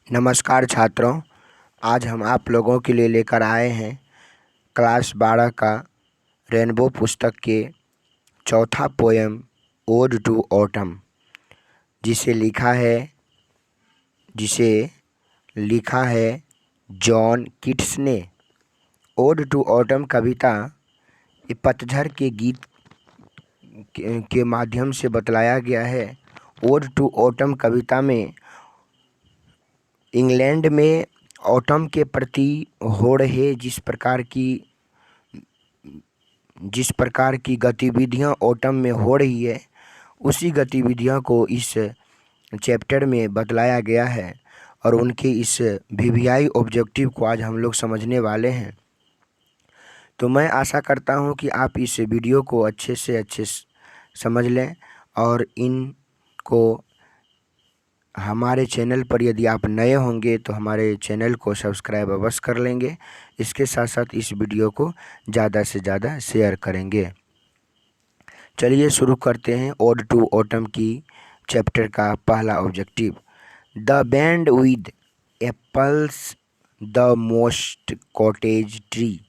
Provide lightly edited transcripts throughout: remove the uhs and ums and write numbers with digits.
नमस्कार छात्रों, आज हम आप लोगों के लिए लेकर आए हैं क्लास 12 का रेनबो पुस्तक के चौथा पोएम ओड टू ऑटम, जिसे लिखा है जॉन कीट्स ने। ओड टू ऑटम कविता ये पतझड़ के गीत के माध्यम से बतलाया गया है। ओड टू ऑटम कविता में इंग्लैंड में ऑटम के प्रति हो रहे जिस प्रकार की गतिविधियां ऑटम में हो रही है, उसी गतिविधियों को इस चैप्टर में बतलाया गया है और उनके इस वीवीआई ऑब्जेक्टिव को आज हम लोग समझने वाले हैं। तो मैं आशा करता हूं कि आप इस वीडियो को अच्छे से समझ लें और इनको हमारे चैनल पर यदि आप नए होंगे तो हमारे चैनल को सब्सक्राइब अवश्य कर लेंगे। इसके साथ साथ इस वीडियो को ज़्यादा से ज़्यादा शेयर करेंगे। चलिए शुरू करते हैं ओड टू ऑटम की चैप्टर का पहला objective. The band with apples the most cottage tree.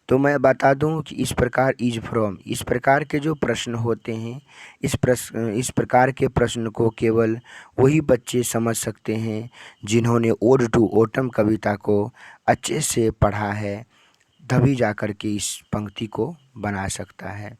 तो मैं बता दूं कि इस प्रकार के जो प्रश्न होते हैं, इस प्रकार के प्रश्न को केवल वही बच्चे समझ सकते हैं जिन्होंने ओड टू ऑटम कविता को अच्छे से पढ़ा है, तभी जाकर के इस पंक्ति को बना सकता है।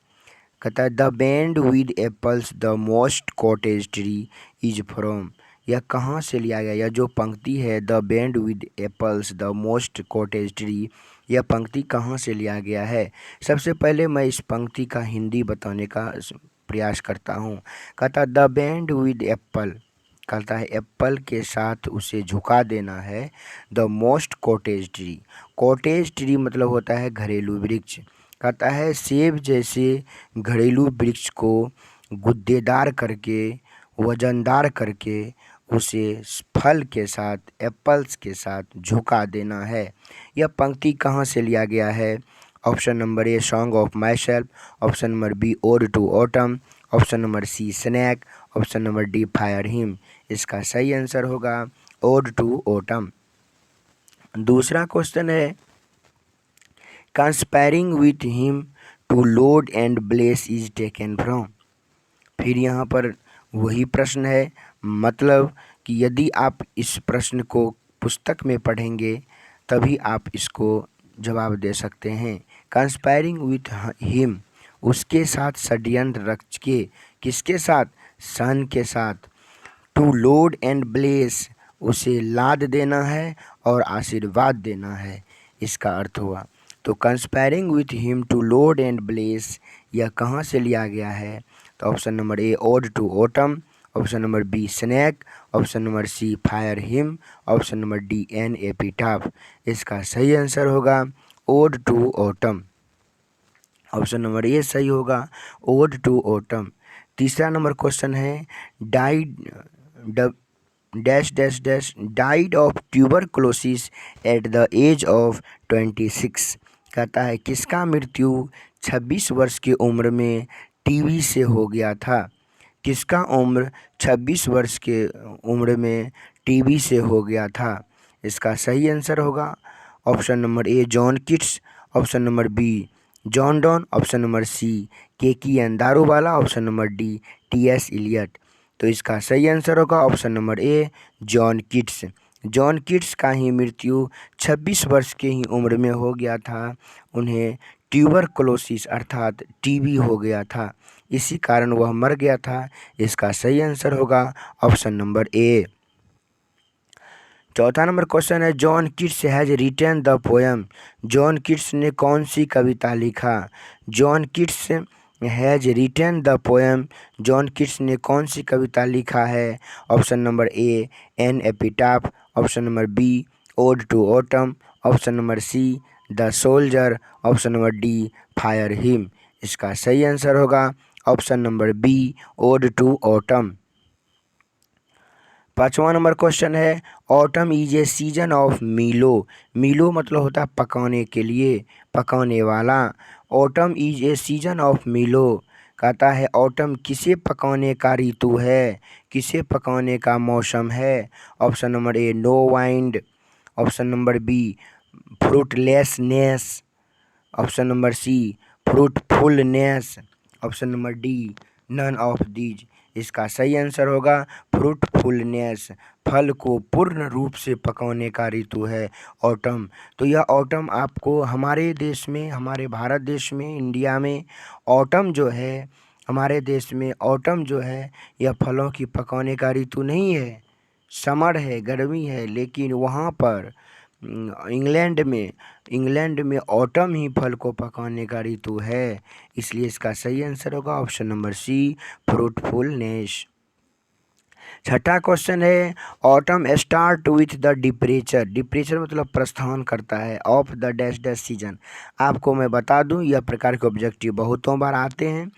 कहता है the band with apples the most cottage tree is from. यह कहाँ से लिया गया? यह जो पंक्ति है the band with apples the most cottage tree, यह पंक्ति कहाँ से लिया गया है? सबसे पहले मैं इस पंक्ति का हिंदी बताने का प्रयास करता हूँ। कहता द बैंड विद एप्पल, कहता है एप्पल के साथ उसे झुका देना है। The most cottage tree, cottage tree मतलब होता है घरेलू वृक्ष। कहता है सेब जैसे घरेलू वृक्ष को गुद्देदार करके, वजनदार करके उसे फल के साथ, एप्पल्स के साथ झुका देना है। यह पंक्ति कहाँ से लिया गया है? Option number A song of myself, option number B ode to autumn, option number C snack, option number D fire him. इसका सही आंसर होगा ओड टू ऑटम। दूसरा क्वेश्चन है conspiring with him to load and bless is taken from. फिर यहाँ पर वही प्रश्न है, मतलब कि यदि आप इस प्रश्न को पुस्तक में पढ़ेंगे तभी आप इसको जवाब दे सकते हैं। कंस्पायरिंग विथ हिम, उसके साथ षड्यंत्र रच के, किसके साथ? सन के साथ। टू लोड एंड ब्लेस, उसे लाद देना है और आशीर्वाद देना है, इसका अर्थ हुआ। तो conspiring with him to load and bless, यह कहाँ से लिया गया है? तो option number A ode to autumn, option number B snack, option number C fire him, option number D an epitaph. इसका सही आंसर होगा ode to autumn. Option number A सही होगा ओड टू ऑटम। तीसरा नंबर क्वेश्चन है died dash dash dash died of tuberculosis at the age of 26। कहता है किसका मृत्यु 26 वर्ष की उम्र में टीबी से हो गया था? किसका उम्र 26 वर्ष के उम्र में टीबी से हो गया था? इसका सही आंसर होगा option number A John Keats, option number B John Donne, option number C Keki N Daruwalla, option number D TS Eliot. तो इसका सही आंसर होगा option number A John Keats. John Keats का ही मृत्यु 26 वर्ष के ही उम्र में हो गया था। उन्हें ट्यूबरकुलोसिस अर्थात टीबी हो गया था, इसी कारण वह मर गया था। इसका सही आंसर होगा ऑप्शन नंबर ए। चौथा नंबर क्वेश्चन है John Keats has written the poem. John Keats ने कौन सी कविता लिखा? John Keats has written the poem, John Keats ने कौन सी कविता लिखा है? Option number A an epitaph, option number B ode to autumn, option number C the soldier, option number D fire him. इसका सही आंसर होगा option number B ode to autumn. पाँचवा नंबर क्वेश्चन है autumn is A season of मीलो। मीलो मतलब होता है पकाने के लिए, पकाने वाला। Autumn is A season of मीलो, कहता है ऑटम किसे पकाने का ऋतु है, किसे पकाने का मौसम है। Option number A no wind, option number B fruitlessness, option number C fruitfulness, option number D none of these. इसका सही आंसर होगा फ्रूटफुलनेस। फल को पूर्ण रूप से पकाने का ऋतु है ऑटम। तो यह ऑटम आपको हमारे देश में, हमारे भारत देश में, इंडिया में ऑटम जो है, हमारे देश में ऑटम जो है यह फलों की पकाने का ऋतु नहीं है, समर है, गर्मी है। लेकिन वहाँ पर इंग्लैंड में ऑटम ही फल को पकाने का ऋतु है। इसलिए इसका सही आंसर होगा ऑप्शन नंबर सी फ्रूटफुलनेस। छठा क्वेश्चन है ऑटम स्टार्ट विथ द डिपरेचर। डिपरेचर मतलब प्रस्थान करता है of the dash dash season. आपको मैं बता दूं यह प्रकार के ऑब्जेक्टिव बहुतों बार आते हैं।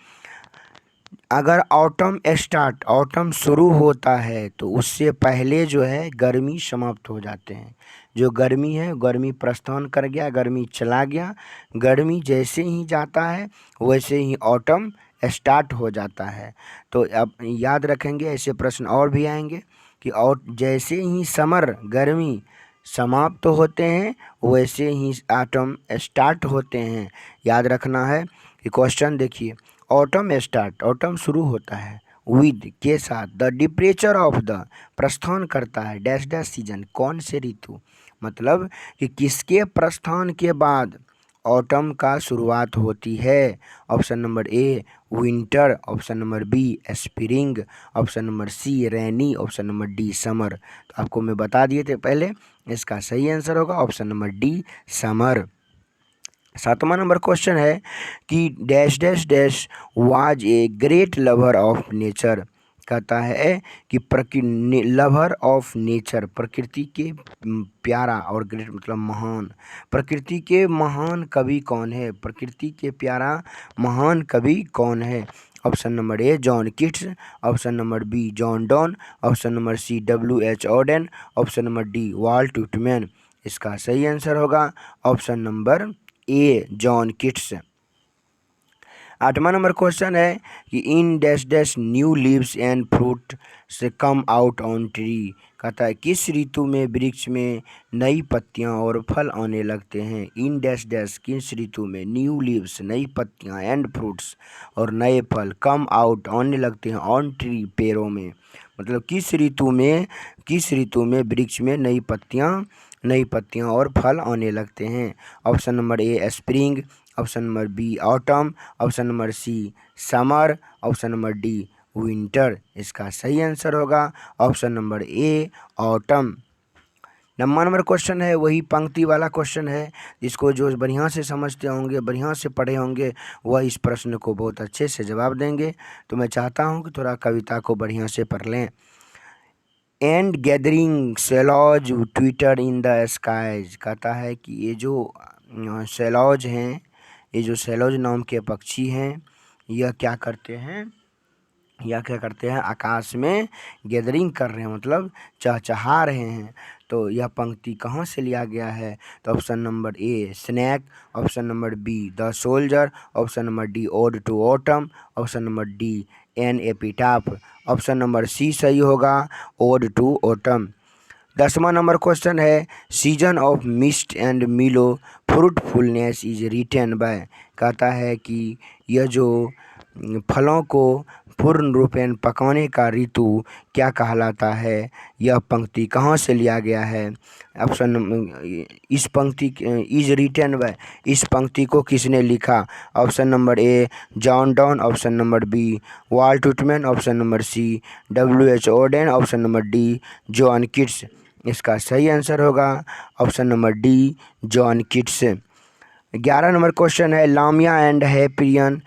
अगर ऑटम शुरू होता है तो उससे पहले जो है गर्मी समाप्त हो जाते हैं। जो गर्मी है, गर्मी प्रस्थान कर गया, गर्मी चला गया। गर्मी जैसे ही जाता है वैसे ही ऑटम स्टार्ट हो जाता है। तो अब याद रखेंगे, ऐसे प्रश्न और भी आएंगे कि और जैसे ही समर गर्मी समाप्त होते हैं वैसे ही ऑटम स्टार्ट होते हैं। याद रखना है कि क्वेश्चन देखिए, ऑटम शुरू होता है विद के साथ द डिपरेचर ऑफ द, प्रस्थान करता है डैश डैश सीजन, कौन से ऋतु, मतलब कि किसके प्रस्थान के बाद ऑटम का शुरुआत होती है। Option number A winter, option number B spring, option number C rainy, option number D summer. तो आपको मैं बता दिए थे पहले, इसका सही आंसर होगा ऑप्शन नंबर डी समर। सातवां नंबर क्वेश्चन है कि dash dash dash was a great lover of nature. कहता है कि लवर ऑफ नेचर, प्रकृति के प्यारा, और ग्रेट मतलब महान। प्रकृति के महान कवि कौन है, प्रकृति के प्यारा महान कवि कौन है। Option number A John Keats, option number B John Donne, option number C W.H. Auden, option number D Walt Whitman. इसका सही आंसर होगा option number A John Keats. आठवां नंबर क्वेश्चन है कि in dash dash new leaves and fruit से come out on tree. कहता है किस ऋतु में वृक्ष में नई पत्तियां और फल आने लगते हैं। इन डैश डैश किस ऋतु में न्यू लीव्स नई पत्तियां एंड फ्रूट्स और नए फल कम आउट आने लगते हैं ऑन ट्री पेड़ों में। मतलब किस ऋतु में वृक्ष में नई पत्तियां और फल आने लगते हैं। Option number A spring, option number B autumn, option number C summer, option number D winter. इसका सही आंसर होगा ऑप्शन नंबर ए ऑटम। नंबर क्वेश्चन है वही पंक्ति वाला क्वेश्चन है, जिसको जो बढ़िया से समझते होंगे, बढ़िया से पढ़े होंगे, वह इस प्रश्न को बहुत अच्छे से जवाब देंगे। तो मैं चाहता हूं कि थोड़ा कविता को बढ़िया से पढ़ लें। And gathering swallows twitter in the skies. कहता है कि ये जो सेलॉज हैं, ये जो सेलॉज नाम के पक्षी हैं, यह क्या करते हैं, आकाश में गैदरिंग कर रहे हैं, मतलब चहचहा रहे हैं। तो यह पंक्ति कहाँ से लिया गया है। तो option number A snack, option number B the soldier, option number D ode to autumn, option number D an epitaph. Option number C सही होगा ओड टू ऑटम। 10वां नंबर क्वेश्चन है season of mist and mellow fruitfulness is written by. कहता है कि यह जो फलों को पूर्ण रूपेण पकाने का ऋतु क्या कहलाता है। यह पंक्ति कहाँ से लिया गया है। ऑप्शन इस पंक्ति इज रिटेन बाय, इस पंक्ति को किसने लिखा। Option number A John Donne, option number B Walt Whitman, option number C W.H. Auden, option number D John Keats. इसका सही आंसर होगा option number D John Keats. 11 number question है Lamia and Hyperion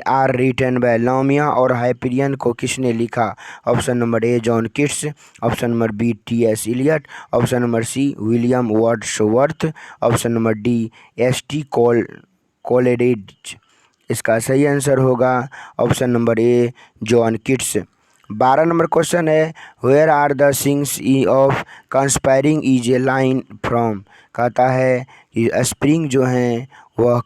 are written by. Lamia और Hyperion को किसने लिखा। Option number A John Keats, option number B T.S. Eliot, option number C William Wordsworth, option number D S.T. Coleridge. इसका सही answer होगा option number A John Keats. 12 number question है where are the sings of conspiring is a line from. कहता है कि spring जो हैं वह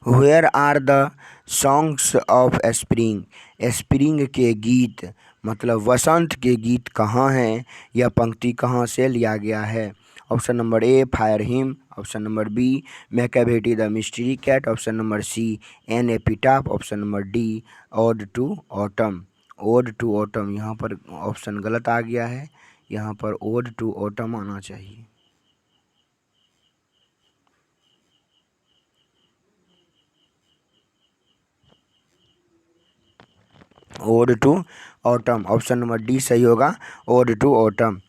where are the songs of spring, spring के गीत मतलब वसंत के गीत कहाँ हैं? यह पंक्ति कहाँ से लिया गया है? Option number A fire him, option number B Macavity the mystery cat, option number C an epitaph, option number D ode to autumn. Ode to autumn, यहाँ पर ऑप्शन गलत आ गया है, यहाँ पर ओड टू ऑटम आना चाहिए। Ode to autumn, option number D सही होगा, ode to autumn.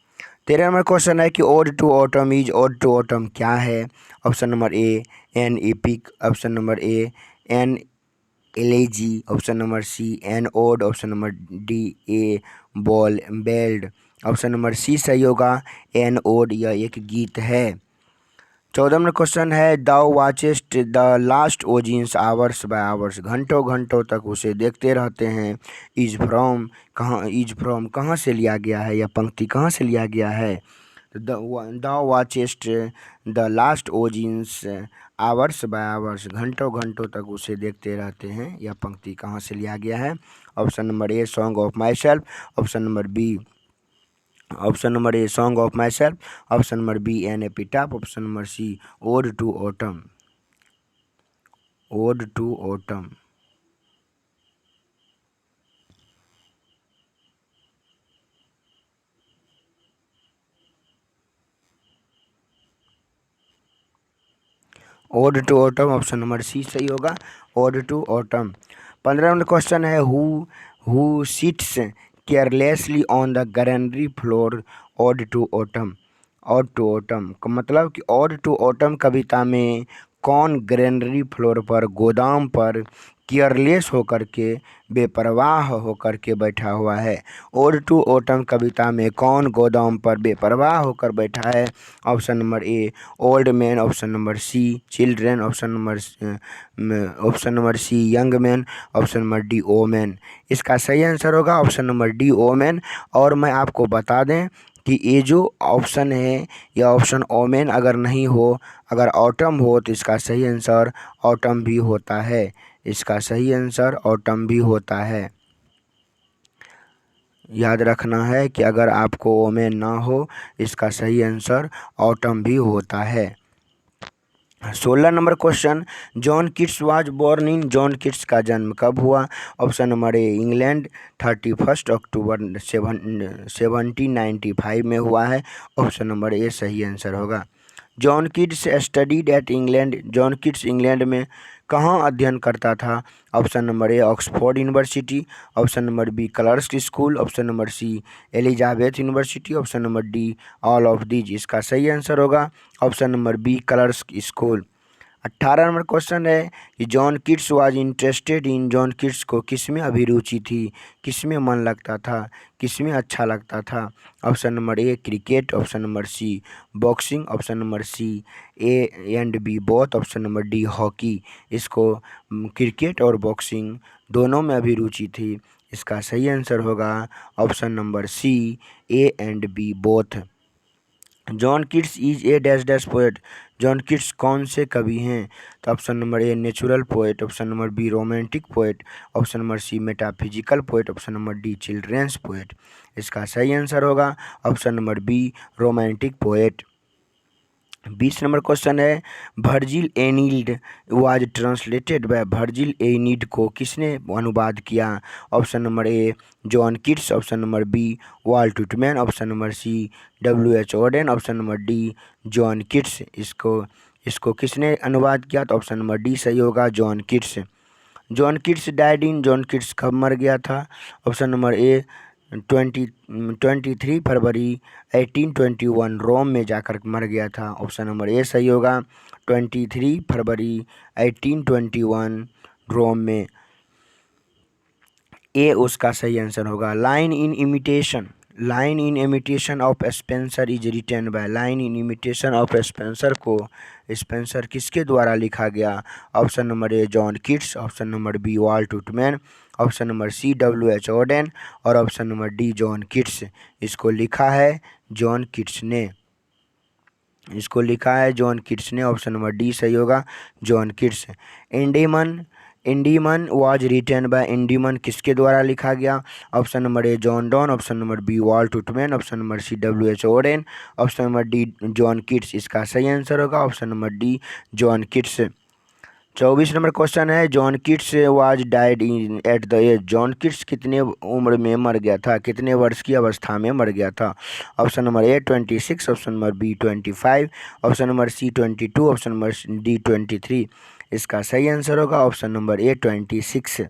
13 number question है कि ode to autumn is, ode to autumn क्या है? Option number A an epic, option number A an elegy, option number C an ode, option number D a ballad, option number C सही होगा, N odd यह एक गीत है। 14 number question है thou watchest the last oozings hours by hours, घंटों घंटों तक उसे देखते रहते हैं। इज फ्रॉम कहाँ से लिया गया है? यह पंक्ति कहाँ से लिया गया है? Thou watchest the last oozings hours by hours, घंटों घंटों तक उसे देखते रहते हैं, यह पंक्ति कहाँ से लिया गया है? Option number A song of myself, option number B option number A song of myself, option number B an epitaph, option number C ode to autumn. Ode to autumn, ode to autumn, option number C सही होगा, ode to autumn. 15 number question है who sits carelessly on the granary floor, ode to autumn. Ode to autumn का मतलब कि ode to autumn कविता में कौन granary floor पर, गोदाम पर केयरलेस होकर के, बेपरवाह होकर के बैठा हुआ है? ओड टू ऑटम कविता में कौन गोदाम पर बेपरवाह होकर बैठा है? Option number A old man, option number C children, option number C young man, option number D women. इसका सही आंसर होगा ऑप्शन नंबर डी ओमेन। और मैं आपको बता दें कि ये जो ऑप्शन है यह ऑप्शन ओमेन अगर नहीं हो, अगर ऑटम हो तो इसका सही आंसर ऑटम भी होता है। इसका सही आंसर ऑटम भी होता है। याद रखना है कि अगर आपको ओमेन ना हो, इसका सही आंसर ऑटम भी होता है। 16 number question John Keats was born in, John Keats का जन्म कब हुआ? ऑप्शन नंबर ए इंग्लैंड 31 अक्टूबर 1795 में हुआ है, ऑप्शन नंबर ए सही आंसर होगा। John Keats studied at England, John Keats England में कहाँ अध्ययन करता था? Option number A Oxford University, option number B Clarke's school, option number C Elizabeth University, option number D all of these. इसका सही answer होगा option number B Clarke's school. 18 number question है कि John Keats was interested in, John Keats को किस में अभिरुचि थी, किस में मन लगता था, किस में अच्छा लगता था? Option number A cricket, option number C boxing, option number C A and B both, option number D hockey. इसको क्रिकेट और बॉक्सिंग दोनों में अभिरुचि थी। इसका सही आंसर होगा option number C A and B both. John Keats is a dash dash poet, John Keats कौन से कवि हैं? तो option number A natural poet, option number B romantic poet, option number C metaphysical poet, option number D children's poet. इसका सही answer होगा option number B romantic poet. 20 number question है Virgil Aeneid was translated by, Virgil Aeneid को किसने अनुवाद किया? Option number A John Keats, option number B Walt Whitman, option number C W.H. Auden, option number D John Keats. इसको किसने अनुवाद किया? तो ऑप्शन नंबर डी सही होगा John kits. John Keats died in, John kits कब मर गया था? ऑप्शन नंबर ए 23 फरवरी 1821 रोम में जाकर मर गया था, ऑप्शन नंबर ए सही होगा 23 फरवरी 1821 रोम में, ए उसका सही आंसर होगा। Line in imitation, line in imitation of Spenser is written by, line in imitation of Spenser को स्पेंसर किसके द्वारा लिखा गया? Option number A John Keats, option number B Walt Whitman, option number C W.H. Auden और option number D John Keats. इसको लिखा है John Keats ने, इसको लिखा है जॉन किट्स ने, ऑप्शन नंबर डी सही होगा John Keats. Endymion Endymion was written by Endymion किसके द्वारा लिखा गया? Option number A John Donne, option number B Walt Whitman, option number C W.H. Auden, option number D John Keats. इसका सही answer होगा option number D John Keats. 24 number question है, John Keats was died in at the age. John Keats कितने उम्र में मर गया था, कितने वर्ष की अवस्था में मर गया था? Option number A 26, option number B 25, option number C 22, option number D 23। इसका सही आंसर होगा option number A 26।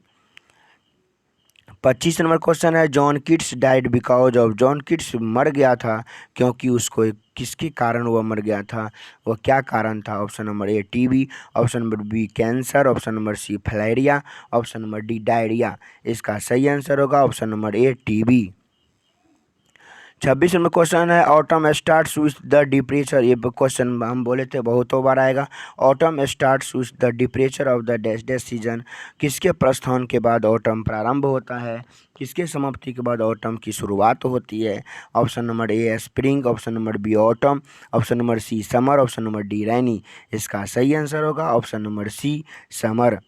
25 number question है, John Keats died because of. John Keats मर गया था क्योंकि उसको किसके कारण वह मर गया था, वह क्या कारण था? Option number A TB, option number B cancer, option number C filaria, option number D diarrhoea. इसका सही आंसर होगा option number A TB. 26 number question है, autumn starts with the departure. ये क्वेश्चन हम बोले थे बहुतों बार आएगा। Autumn starts with the departure of the dash dash season. किसके प्रस्थान के बाद ऑटम प्रारंभ होता है, किसके समाप्ति के बाद ऑटम की शुरुआत होती है? Option number A spring, option number B autumn, option number C summer, option number D rainy. इसका सही आंसर होगा option number C summer.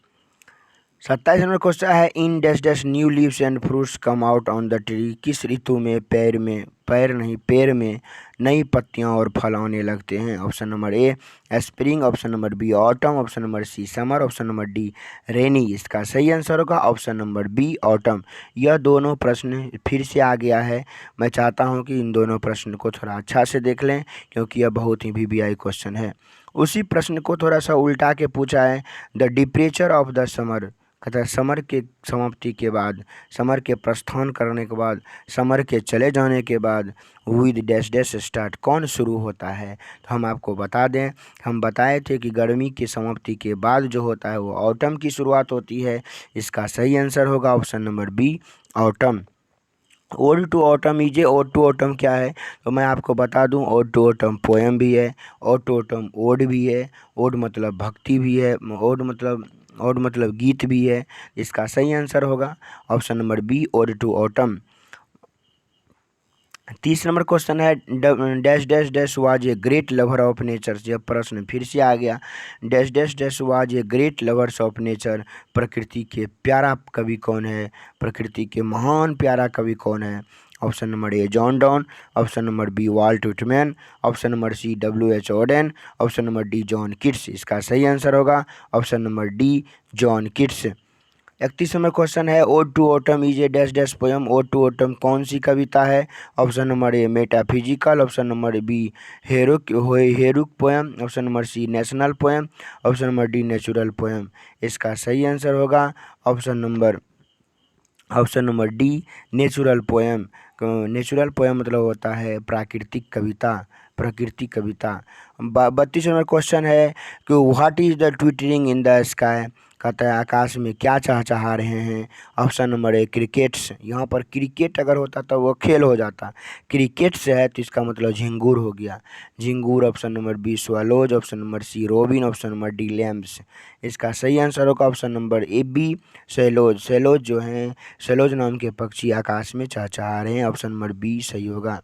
27 number question है, in dash dash new leaves and fruits come out on the tree. किस ऋतु में पेड़ में नई पत्तियां और फल आने लगते हैं? Option number A spring, option number B autumn, option number C summer, option number D rainy. इसका सही आंसर होगा ऑप्शन नंबर बी ऑटम। यह दोनों प्रश्न फिर से आ गया है। मैं चाहता हूं कि इन दोनों प्रश्न को थोड़ा अच्छा से देख लें क्योंकि यह बहुत ही VVI क्वेश्चन है। उसी प्रश्न को थोड़ा सा उल्टा के पूछा है, the departure of the summer. कहता है समर के समाप्ति के बाद, समर के प्रस्थान करने के बाद, समर के चले जाने के बाद विद डैश डैश स्टार्ट, कौन शुरू होता है? तो हम आपको बता दें, हम बताए थे कि गर्मी की समाप्ति के बाद जो होता है वो ऑटम की शुरुआत होती है। इसका सही आंसर होगा option number B autumn. Ode to autumn is. Ode to autumn क्या है तो मैं आपको बता दूं, ओड टू ऑटम पोएम भी है, ओड टू ऑटम ओड भी है, ओड मतलब भक्ति भी है, ओड मतलब गीत भी है। इसका सही आंसर होगा option number B ode to autumn. 30 number question है, dash dash dash was a great lover of nature. यह प्रश्न फिर से आ गया, dash dash dash was a great lovers of nature. प्रकृति के प्यारा कवि कौन है, प्रकृति के महान प्यारा कवि कौन है? Option number A John Donne, option number B Walt Whitman, option number C W.H. Auden, option number D John Keats. इसका सही आंसर होगा option number D John Keats. 31 number question है, ode to autumn is a dash dash poem. Ode to autumn कौन सी कविता है? Option number A metaphysical, option number B heroic poem, option number C national poem, option number D natural poem. इसका सही answer होगा option number D natural poem. Natural poem मतलब होता है प्राकृतिक कविता, प्रकृति कविता। 32 नंबर क्वेश्चन है कि what is the twittering in the sky. कहता है आकाश में क्या चहचहा रहे हैं? ऑप्शन नंबर ए क्रिकेट्स। यहाँ पर क्रिकेट अगर होता तो वो खेल हो जाता, क्रिकेट्स है तो इसका मतलब झिंगूर हो गया, झिंगूर। Option number B swallows, option number C robin, option number D lambs. इसका सही आंसर होगा option number A B swallows. Swallows जो हैं, सेलोज नाम के पक्षी आकाश में चहचहा रहे हैं। ऑप्शन नंबर बी सही होगा।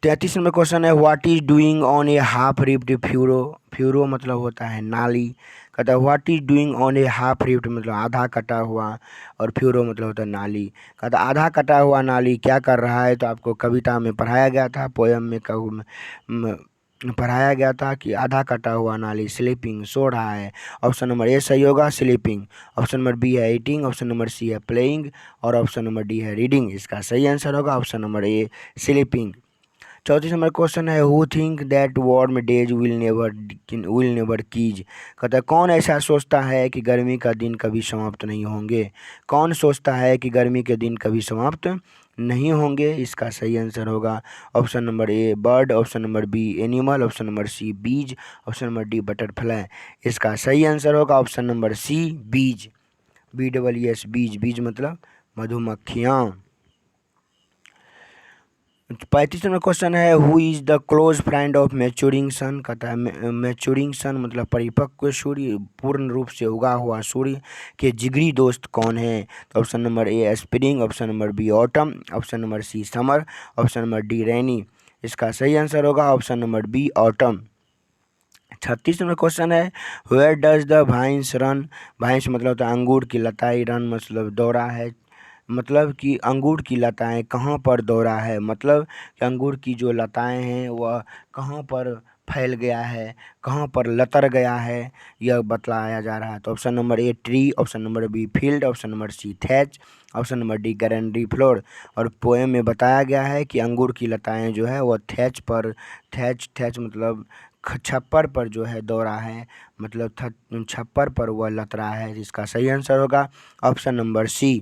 33 नंबर क्वेश्चन है, what is doing on A half ripped furrow. Furrow मतलब होता है नाली। कहता है what is doing on A half ripped मतलब आधा कटा हुआ, और फ्यूरो मतलब होता है नाली। कहता है आधा कटा हुआ नाली क्या कर रहा है? तो आपको कविता में पढ़ाया गया था, पोएम में पढ़ाया गया था कि आधा कटा हुआ नाली स्लीपिंग, सो रहा है। ऑप्शन नंबर ए सही होगा स्लीपिंग, ऑप्शन नंबर बी है ईटिंग, ऑप्शन नंबर सी है प्लेइंग, और ऑप्शन नंबर डी है रीडिंग। इसका सही आंसर होगा option number A sleeping. 34 number question है, who think that warm days will never cease. कहता है कौन ऐसा सोचता है कि गर्मी का दिन कभी समाप्त नहीं होंगे? कौन सोचता है कि गर्मी के दिन कभी समाप्त नहीं होंगे? इसका सही आंसर होगा option number A bird, option number B animal, option number C bees, option number D butterfly. इसका सही आंसर होगा ऑप्शन नंबर सी बीज, BEES बीज, बीज मतलब मधुमक्खियाँ। 35 नंबर क्वेश्चन है, who is the close friend of maturing sun. कहता है मैच्योरिंग सन मतलब परिपक्व सूर्य, पूर्ण रूप से उगा हुआ सूर्य के जिगरी दोस्त कौन है? तो option number A spring, option number B autumn, option number C summer, option number D rainy. इसका सही आंसर होगा option number B autumn. 36 number question है, where does the vines run. Vines मतलब होता है अंगूर की लताएं, रन मतलब दौड़ा है, मतलब कि अंगूर की लताएं कहाँ पर दौड़ा है, मतलब कि अंगूर की जो लताएं हैं वह कहाँ पर फैल गया है, कहाँ पर लतर गया है, यह बतलाया जा रहा है। तो option number A tree, option number B field, option number C thatch, option number D greenery floor. और पोएम में बताया गया है कि अंगूर की लताएं जो है वह थैच पर, थैच मतलब छप्पर पर जो है दौड़ा है, मतलब छप्पर पर वह लतरा है, जिसका सही आंसर होगा option number C.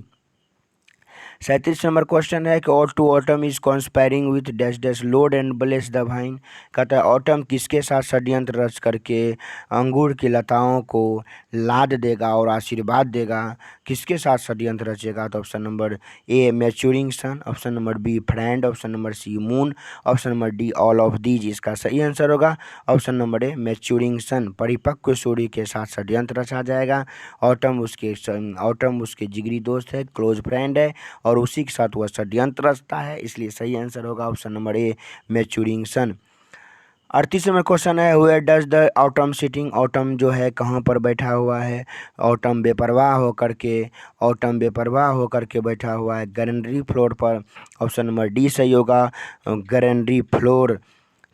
37 number question है कि ode to autumn is conspiring with dash dash load and bless the vine. कहता है ऑटम किसके साथ षड्यंत्र रच करके अंगूर की लताओं को लाद देगा और आशीर्वाद देगा, किसके साथ षड्यंत्र रचेगा। तो option number A maturing sun, option number B friend, option number C moon, option number D all of these. इसका सही आंसर होगा option number A maturing sun. परिपक्व सूर्य के साथ षड्यंत्र रचा जाएगा। ऑटम उसके जिगरी दोस्त है, क्लोज फ्रेंड है, और उसी के साथ वह षड्यंत्र रचता है, इसलिए सही आंसर होगा option number A maturing sun. 38वां क्वेश्चन है, where does the autumn sitting. Autumn जो है कहाँ पर बैठा हुआ है। ऑटम बेपरवाह होकर के बैठा हुआ है ग्रीनरी फ्लोर पर। ऑप्शन नंबर डी सही होगा ग्रीनरी फ्लोर।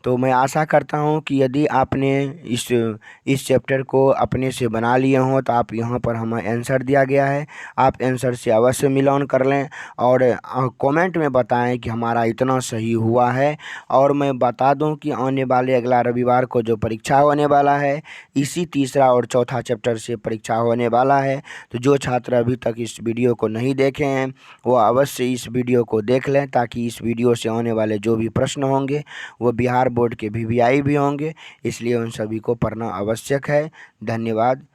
तो मैं आशा करता हूँ कि यदि आपने इस चैप्टर को अपने से बना लिए हों तो आप यहाँ पर हमें आंसर दिया गया है, आप आंसर से अवश्य मिलान कर लें और कमेंट में बताएं कि हमारा इतना सही हुआ है। और मैं बता दूं कि आने वाले अगला रविवार को जो परीक्षा होने वाला है, इसी तीसरा और चौथा चैप्टर से परीक्षा होने वाला है। तो जो छात्र अभी तक इस वीडियो को नहीं देखे हैं वो अवश्य इस वीडियो को देख लें, ताकि इस वीडियो से आने वाले जो भी प्रश्न होंगे वो बिहार बोर्ड के वीवीआई भी होंगे, इसलिए उन सभी को पढ़ना आवश्यक है। धन्यवाद।